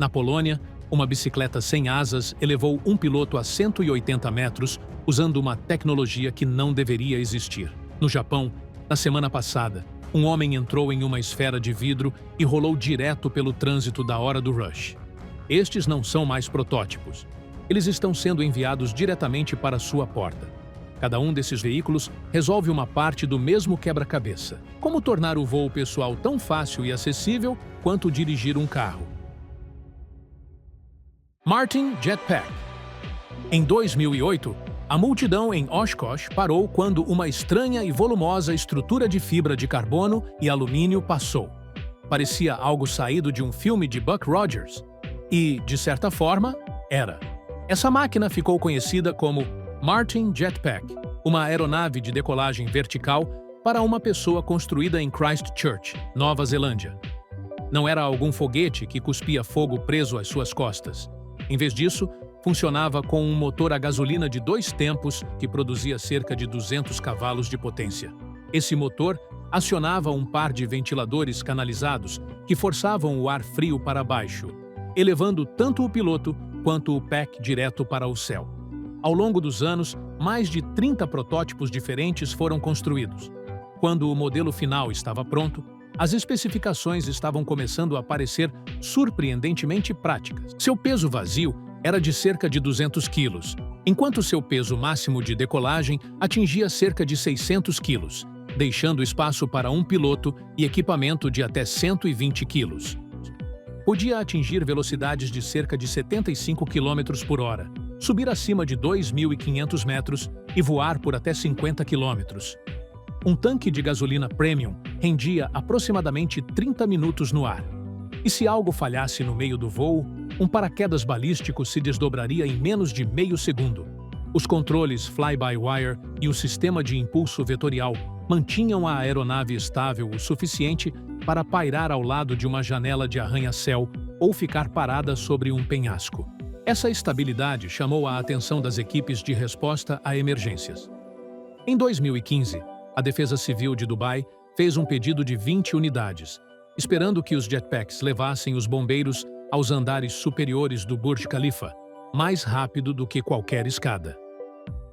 Na Polônia, uma bicicleta sem asas elevou um piloto a 180 metros usando uma tecnologia que não deveria existir. No Japão, na semana passada, um homem entrou em uma esfera de vidro e rolou direto pelo trânsito da hora do rush. Estes não são mais protótipos. Eles estão sendo enviados diretamente para sua porta. Cada um desses veículos resolve uma parte do mesmo quebra-cabeça. Como tornar o voo pessoal tão fácil e acessível quanto dirigir um carro? Martin Jetpack. Em 2008, a multidão em Oshkosh parou quando uma estranha e volumosa estrutura de fibra de carbono e alumínio passou. Parecia algo saído de um filme de Buck Rogers. E, de certa forma, era. Essa máquina ficou conhecida como Martin Jetpack, uma aeronave de decolagem vertical para uma pessoa construída em Christchurch, Nova Zelândia. Não era algum foguete que cuspia fogo preso às suas costas. Em vez disso, funcionava com um motor a gasolina de 2 tempos que produzia cerca de 200 cavalos de potência. Esse motor acionava um par de ventiladores canalizados que forçavam o ar frio para baixo, elevando tanto o piloto quanto o pack direto para o céu. Ao longo dos anos, mais de 30 protótipos diferentes foram construídos. Quando o modelo final estava pronto, as especificações estavam começando a parecer surpreendentemente práticas. Seu peso vazio era de cerca de 200 quilos, enquanto seu peso máximo de decolagem atingia cerca de 600 quilos, deixando espaço para um piloto e equipamento de até 120 quilos. Podia atingir velocidades de cerca de 75 km por hora, subir acima de 2.500 metros e voar por até 50 km. Um tanque de gasolina premium rendia aproximadamente 30 minutos no ar. E se algo falhasse no meio do voo, um paraquedas balístico se desdobraria em menos de meio segundo. Os controles fly-by-wire e o sistema de impulso vetorial mantinham a aeronave estável o suficiente para pairar ao lado de uma janela de arranha-céu ou ficar parada sobre um penhasco. Essa estabilidade chamou a atenção das equipes de resposta a emergências. Em 2015, a Defesa Civil de Dubai fez um pedido de 20 unidades, esperando que os jetpacks levassem os bombeiros aos andares superiores do Burj Khalifa, mais rápido do que qualquer escada.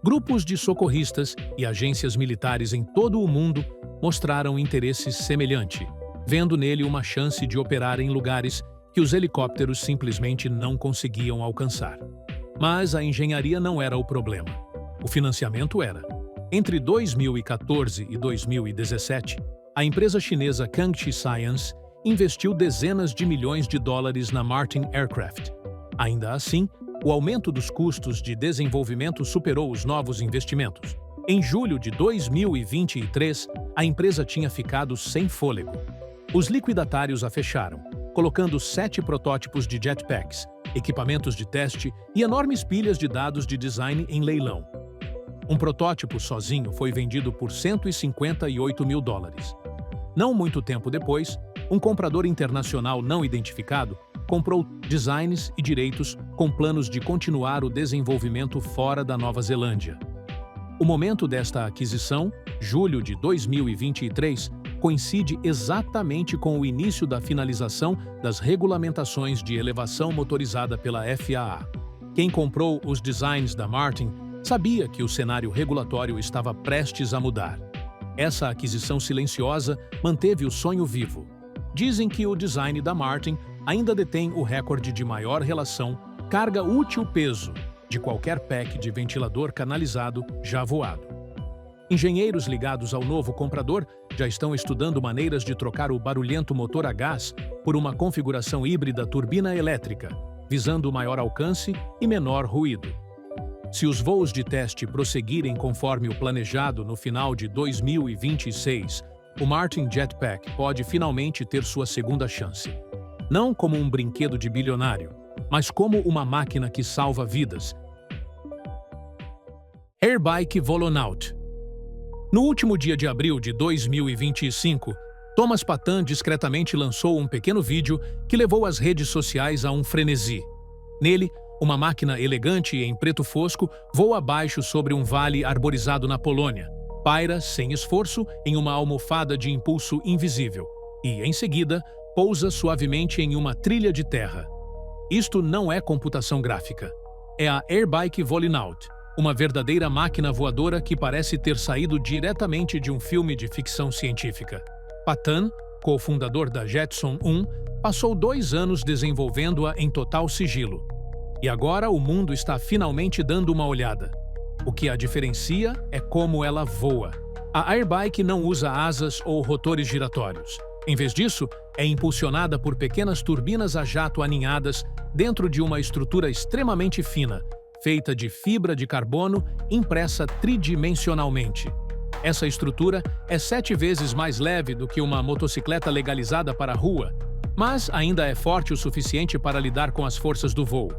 Grupos de socorristas e agências militares em todo o mundo mostraram interesse semelhante, vendo nele uma chance de operar em lugares que os helicópteros simplesmente não conseguiam alcançar. Mas a engenharia não era o problema. O financiamento era. Entre 2014 e 2017, a empresa chinesa Kangxi Science investiu dezenas de milhões de dólares na Martin Aircraft. Ainda assim, o aumento dos custos de desenvolvimento superou os novos investimentos. Em julho de 2023, a empresa tinha ficado sem fôlego. Os liquidatários a fecharam, colocando 7 protótipos de jetpacks, equipamentos de teste e enormes pilhas de dados de design em leilão. Um protótipo sozinho foi vendido por 158 mil dólares. Não muito tempo depois, um comprador internacional não identificado comprou designs e direitos com planos de continuar o desenvolvimento fora da Nova Zelândia. O momento desta aquisição, julho de 2023, coincide exatamente com o início da finalização das regulamentações de elevação motorizada pela FAA. Quem comprou os designs da Martin sabia que o cenário regulatório estava prestes a mudar. Essa aquisição silenciosa manteve o sonho vivo. Dizem que o design da Martin ainda detém o recorde de maior relação carga útil-peso de qualquer pack de ventilador canalizado já voado. Engenheiros ligados ao novo comprador já estão estudando maneiras de trocar o barulhento motor a gás por uma configuração híbrida turbina elétrica, visando maior alcance e menor ruído. Se os voos de teste prosseguirem conforme o planejado no final de 2026, o Martin Jetpack pode finalmente ter sua segunda chance. Não como um brinquedo de bilionário, mas como uma máquina que salva vidas. Airbike Volonaut. No último dia de abril de 2025, Thomas Patan discretamente lançou um pequeno vídeo que levou as redes sociais a um frenesi. Nele, uma máquina elegante em preto fosco voa abaixo sobre um vale arborizado na Polônia, paira, sem esforço, em uma almofada de impulso invisível e, em seguida, pousa suavemente em uma trilha de terra. Isto não é computação gráfica. É a Airbike Volinaut, uma verdadeira máquina voadora que parece ter saído diretamente de um filme de ficção científica. Patan, cofundador da Jetson 1, passou 2 anos desenvolvendo-a em total sigilo. E agora o mundo está finalmente dando uma olhada. O que a diferencia é como ela voa. A Airbike não usa asas ou rotores giratórios. Em vez disso, é impulsionada por pequenas turbinas a jato aninhadas dentro de uma estrutura extremamente fina, feita de fibra de carbono impressa tridimensionalmente. Essa estrutura é 7 vezes mais leve do que uma motocicleta legalizada para a rua, mas ainda é forte o suficiente para lidar com as forças do voo.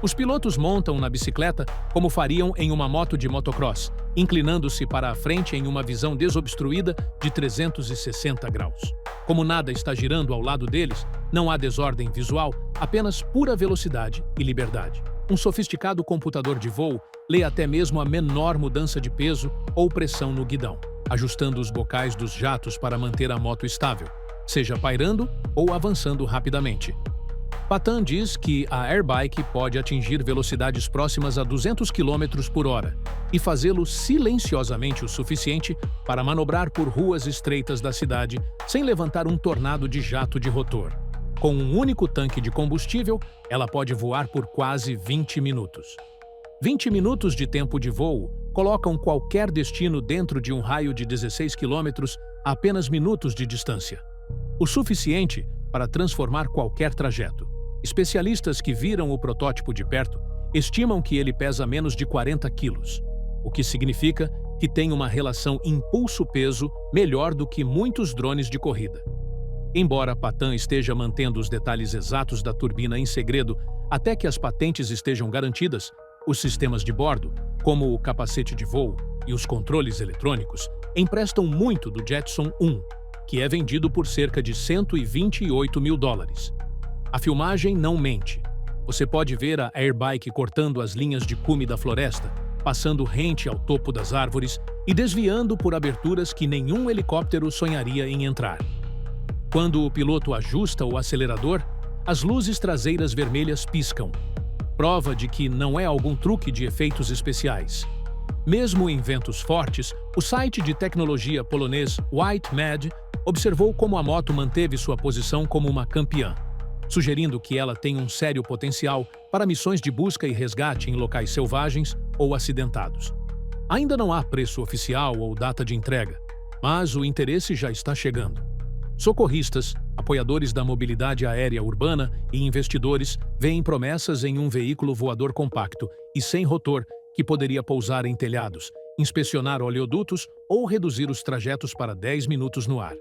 Os pilotos montam na bicicleta como fariam em uma moto de motocross, inclinando-se para a frente em uma visão desobstruída de 360 graus. Como nada está girando ao lado deles, não há desordem visual, apenas pura velocidade e liberdade. Um sofisticado computador de voo lê até mesmo a menor mudança de peso ou pressão no guidão, ajustando os bocais dos jatos para manter a moto estável, seja pairando ou avançando rapidamente. Patan diz que a Airbike pode atingir velocidades próximas a 200 km por hora e fazê-lo silenciosamente o suficiente para manobrar por ruas estreitas da cidade sem levantar um tornado de jato de rotor. Com um único tanque de combustível, ela pode voar por quase 20 minutos. 20 minutos de tempo de voo colocam qualquer destino dentro de um raio de 16 km a apenas minutos de distância. O suficiente para transformar qualquer trajeto. Especialistas que viram o protótipo de perto estimam que ele pesa menos de 40 quilos, o que significa que tem uma relação impulso-peso melhor do que muitos drones de corrida. Embora Patan esteja mantendo os detalhes exatos da turbina em segredo até que as patentes estejam garantidas, os sistemas de bordo, como o capacete de voo e os controles eletrônicos, emprestam muito do Jetson 1, que é vendido por cerca de $128 mil. A filmagem não mente. Você pode ver a Airbike cortando as linhas de cume da floresta, passando rente ao topo das árvores e desviando por aberturas que nenhum helicóptero sonharia em entrar. Quando o piloto ajusta o acelerador, as luzes traseiras vermelhas piscam, prova de que não é algum truque de efeitos especiais. Mesmo em ventos fortes, o site de tecnologia polonês WhiteMed observou como a moto manteve sua posição como uma campeã, sugerindo que ela tem um sério potencial para missões de busca e resgate em locais selvagens ou acidentados. Ainda não há preço oficial ou data de entrega, mas o interesse já está chegando. Socorristas, apoiadores da mobilidade aérea urbana e investidores veem promessas em um veículo voador compacto e sem rotor que poderia pousar em telhados, inspecionar oleodutos ou reduzir os trajetos para 10 minutos no ar.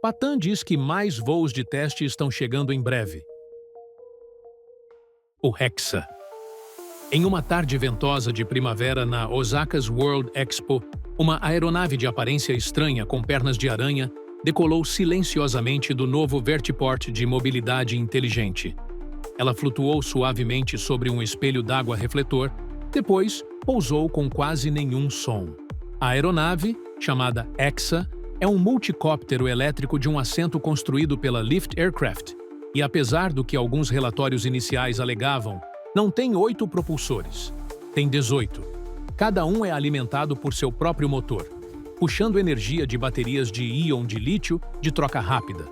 Patan diz que mais voos de teste estão chegando em breve. O Hexa. Em uma tarde ventosa de primavera na Osaka's World Expo, uma aeronave de aparência estranha com pernas de aranha decolou silenciosamente do novo vertiport de mobilidade inteligente. Ela flutuou suavemente sobre um espelho d'água refletor, depois pousou com quase nenhum som. A aeronave, chamada Hexa, é um multicóptero elétrico de um assento construído pela Lift Aircraft, e apesar do que alguns relatórios iniciais alegavam, não tem 8 propulsores, tem 18. Cada um é alimentado por seu próprio motor, puxando energia de baterias de íon de lítio de troca rápida.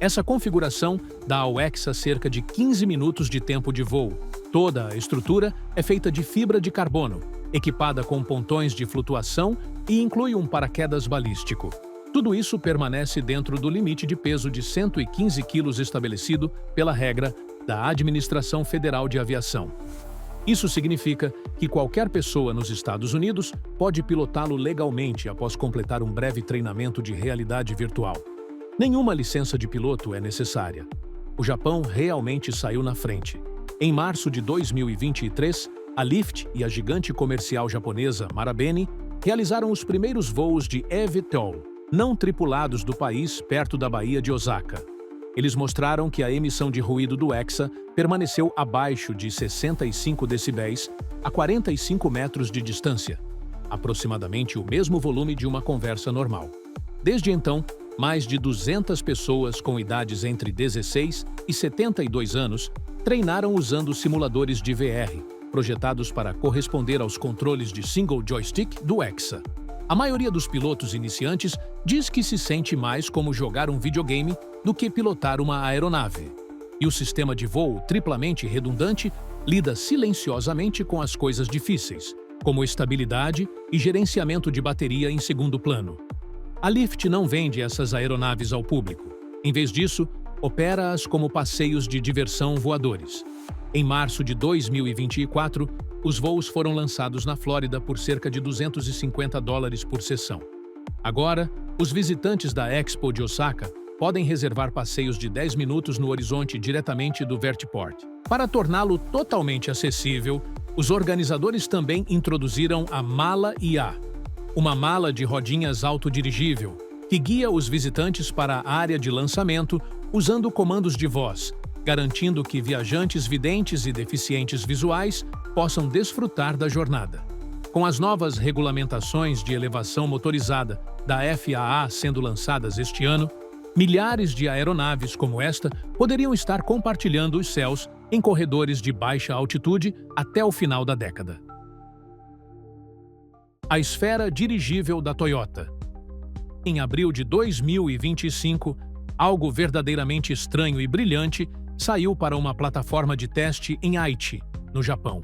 Essa configuração dá ao Hexa cerca de 15 minutos de tempo de voo. Toda a estrutura é feita de fibra de carbono, equipada com pontões de flutuação e inclui um paraquedas balístico. Tudo isso permanece dentro do limite de peso de 115 quilos estabelecido pela regra da Administração Federal de Aviação. Isso significa que qualquer pessoa nos Estados Unidos pode pilotá-lo legalmente após completar um breve treinamento de realidade virtual. Nenhuma licença de piloto é necessária. O Japão realmente saiu na frente. Em março de 2023, a Lyft e a gigante comercial japonesa Marubeni realizaram os primeiros voos de eVTOL não tripulados do país perto da Baía de Osaka. Eles mostraram que a emissão de ruído do Hexa permaneceu abaixo de 65 decibéis a 45 metros de distância, aproximadamente o mesmo volume de uma conversa normal. Desde então, mais de 200 pessoas com idades entre 16 e 72 anos treinaram usando simuladores de VR, projetados para corresponder aos controles de single joystick do Hexa. A maioria dos pilotos iniciantes diz que se sente mais como jogar um videogame do que pilotar uma aeronave. E o sistema de voo triplamente redundante lida silenciosamente com as coisas difíceis, como estabilidade e gerenciamento de bateria em segundo plano. A Lift não vende essas aeronaves ao público. Em vez disso, opera-as como passeios de diversão voadores. Em março de 2024, os voos foram lançados na Flórida por cerca de $250 por sessão. Agora, os visitantes da Expo de Osaka podem reservar passeios de 10 minutos no horizonte diretamente do Vertiport. Para torná-lo totalmente acessível, os organizadores também introduziram a Mala IA, uma mala de rodinhas autodirigível, que guia os visitantes para a área de lançamento usando comandos de voz, garantindo que viajantes videntes e deficientes visuais possam desfrutar da jornada. Com as novas regulamentações de elevação motorizada da FAA sendo lançadas este ano, milhares de aeronaves como esta poderiam estar compartilhando os céus em corredores de baixa altitude até o final da década. A esfera dirigível da Toyota. Em abril de 2025, algo verdadeiramente estranho e brilhante saiu para uma plataforma de teste em Aichi, no Japão.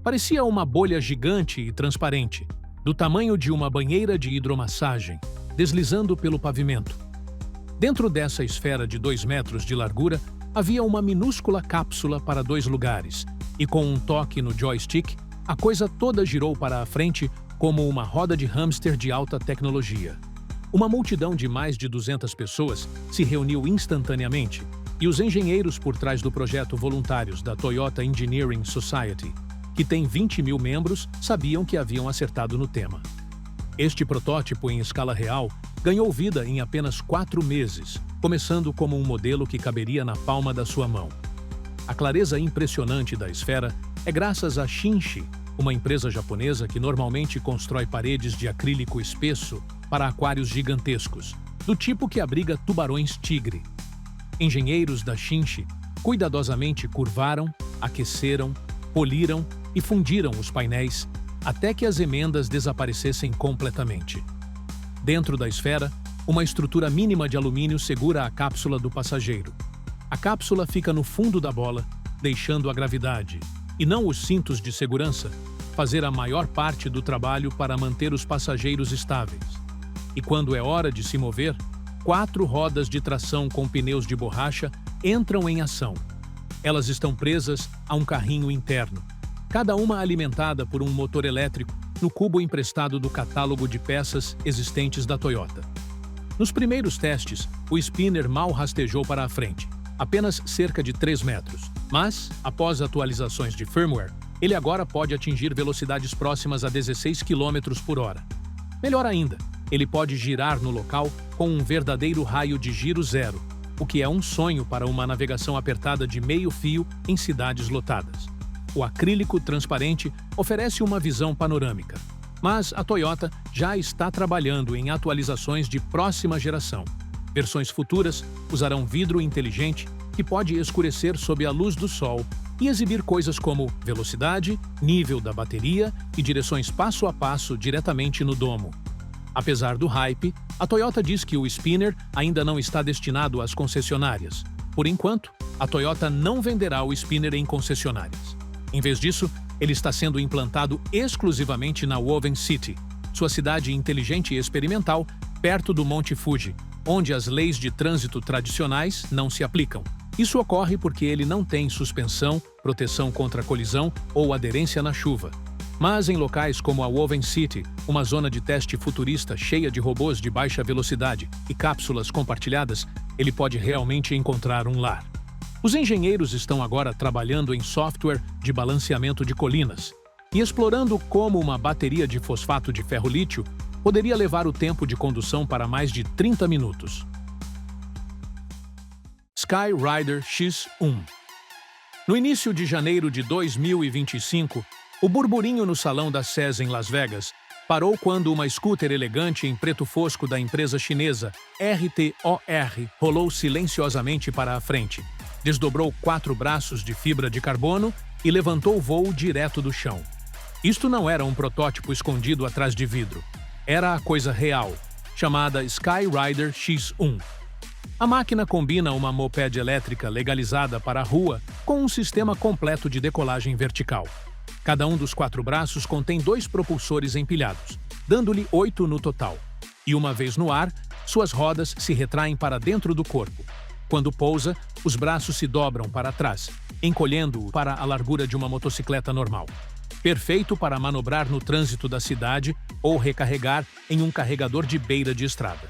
Parecia uma bolha gigante e transparente, do tamanho de uma banheira de hidromassagem, deslizando pelo pavimento. Dentro dessa esfera de 2 metros de largura, havia uma minúscula cápsula para 2 lugares, e com um toque no joystick, a coisa toda girou para a frente como uma roda de hamster de alta tecnologia. Uma multidão de mais de 200 pessoas se reuniu instantaneamente, e os engenheiros por trás do projeto voluntários da Toyota Engineering Society, que tem 20 mil membros, sabiam que haviam acertado no tema. Este protótipo em escala real ganhou vida em apenas 4 meses, começando como um modelo que caberia na palma da sua mão. A clareza impressionante da esfera é graças a Shinshi, uma empresa japonesa que normalmente constrói paredes de acrílico espesso para aquários gigantescos, do tipo que abriga tubarões-tigre. Engenheiros da Shinshi cuidadosamente curvaram, aqueceram, poliram e fundiram os painéis até que as emendas desaparecessem completamente. Dentro da esfera, uma estrutura mínima de alumínio segura a cápsula do passageiro. A cápsula fica no fundo da bola, deixando a gravidade, e não os cintos de segurança, fazer a maior parte do trabalho para manter os passageiros estáveis. E quando é hora de se mover, 4 rodas de tração com pneus de borracha entram em ação. Elas estão presas a um carrinho interno, cada uma alimentada por um motor elétrico no cubo emprestado do catálogo de peças existentes da Toyota. Nos primeiros testes, o spinner mal rastejou para a frente, apenas cerca de 3 metros, mas, após atualizações de firmware, ele agora pode atingir velocidades próximas a 16 km por hora. Melhor ainda, ele pode girar no local com um verdadeiro raio de giro zero, o que é um sonho para uma navegação apertada de meio fio em cidades lotadas. O acrílico transparente oferece uma visão panorâmica, mas a Toyota já está trabalhando em atualizações de próxima geração. Versões futuras usarão vidro inteligente que pode escurecer sob a luz do sol e exibir coisas como velocidade, nível da bateria e direções passo a passo diretamente no domo. Apesar do hype, a Toyota diz que o spinner ainda não está destinado às concessionárias. Por enquanto, a Toyota não venderá o spinner em concessionárias. Em vez disso, ele está sendo implantado exclusivamente na Woven City, sua cidade inteligente e experimental, perto do Monte Fuji, onde as leis de trânsito tradicionais não se aplicam. Isso ocorre porque ele não tem suspensão, proteção contra colisão ou aderência na chuva. Mas em locais como a Woven City, uma zona de teste futurista cheia de robôs de baixa velocidade e cápsulas compartilhadas, ele pode realmente encontrar um lar. Os engenheiros estão agora trabalhando em software de balanceamento de colinas e explorando como uma bateria de fosfato de ferro-lítio poderia levar o tempo de condução para mais de 30 minutos. Skyrider X1. No início de janeiro de 2025, o burburinho no salão da CES em Las Vegas parou quando uma scooter elegante em preto fosco da empresa chinesa RTOR rolou silenciosamente para a frente, desdobrou 4 braços de fibra de carbono e levantou o voo direto do chão. Isto não era um protótipo escondido atrás de vidro. Era a coisa real, chamada Skyrider X1. A máquina combina uma moped elétrica legalizada para a rua com um sistema completo de decolagem vertical. Cada um dos 4 braços contém 2 propulsores empilhados, dando-lhe 8 no total. E uma vez no ar, suas rodas se retraem para dentro do corpo. Quando pousa, os braços se dobram para trás, encolhendo-o para a largura de uma motocicleta normal. Perfeito para manobrar no trânsito da cidade ou recarregar em um carregador de beira de estrada.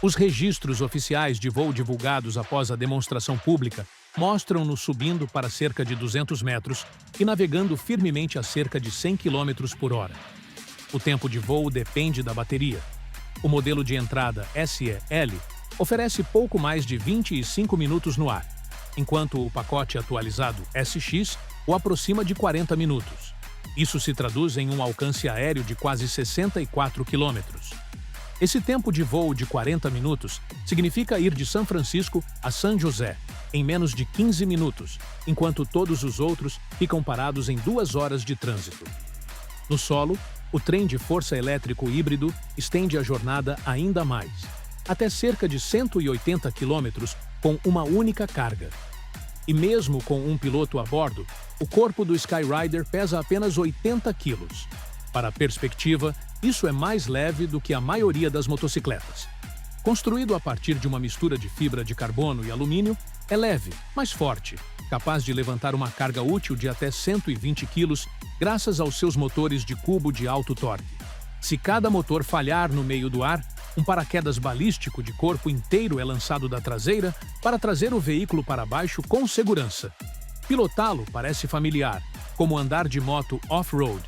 Os registros oficiais de voo divulgados após a demonstração pública mostram-no subindo para cerca de 200 metros e navegando firmemente a cerca de 100 km por hora. O tempo de voo depende da bateria. O modelo de entrada SE-L oferece pouco mais de 25 minutos no ar, enquanto o pacote atualizado SX o aproxima de 40 minutos. Isso se traduz em um alcance aéreo de quase 64 km. Esse tempo de voo de 40 minutos significa ir de São Francisco a São José em menos de 15 minutos, enquanto todos os outros ficam parados em 2 horas de trânsito. No solo, o trem de força elétrico híbrido estende a jornada ainda mais, até cerca de 180 km com uma única carga. E mesmo com um piloto a bordo, o corpo do Skyrider pesa apenas 80 kg. Para a perspectiva, isso é mais leve do que a maioria das motocicletas. Construído a partir de uma mistura de fibra de carbono e alumínio, é leve, mas forte, capaz de levantar uma carga útil de até 120 kg graças aos seus motores de cubo de alto torque. Se cada motor falhar no meio do ar, um paraquedas balístico de corpo inteiro é lançado da traseira para trazer o veículo para baixo com segurança. Pilotá-lo parece familiar, como andar de moto off-road.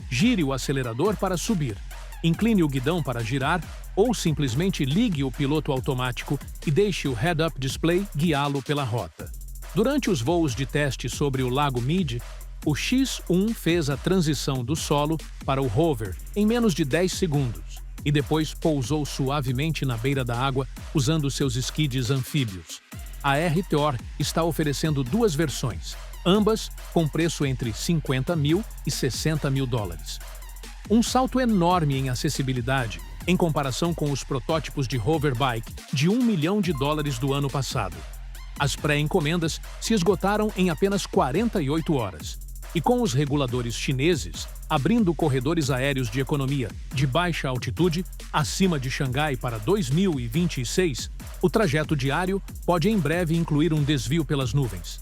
Gire o acelerador para subir, incline o guidão para girar ou simplesmente ligue o piloto automático e deixe o head-up display guiá-lo pela rota. Durante os voos de teste sobre o Lago Mead, o X1 fez a transição do solo para o hover em menos de 10 segundos e depois pousou suavemente na beira da água usando seus skids anfíbios. A RTOR está oferecendo 2 versões, ambas com preço entre 50 mil e 60 mil dólares. Um salto enorme em acessibilidade em comparação com os protótipos de hoverbike de $1 milhão do ano passado. As pré-encomendas se esgotaram em apenas 48 horas. E com os reguladores chineses abrindo corredores aéreos de economia de baixa altitude acima de Xangai para 2026, o trajeto diário pode em breve incluir um desvio pelas nuvens.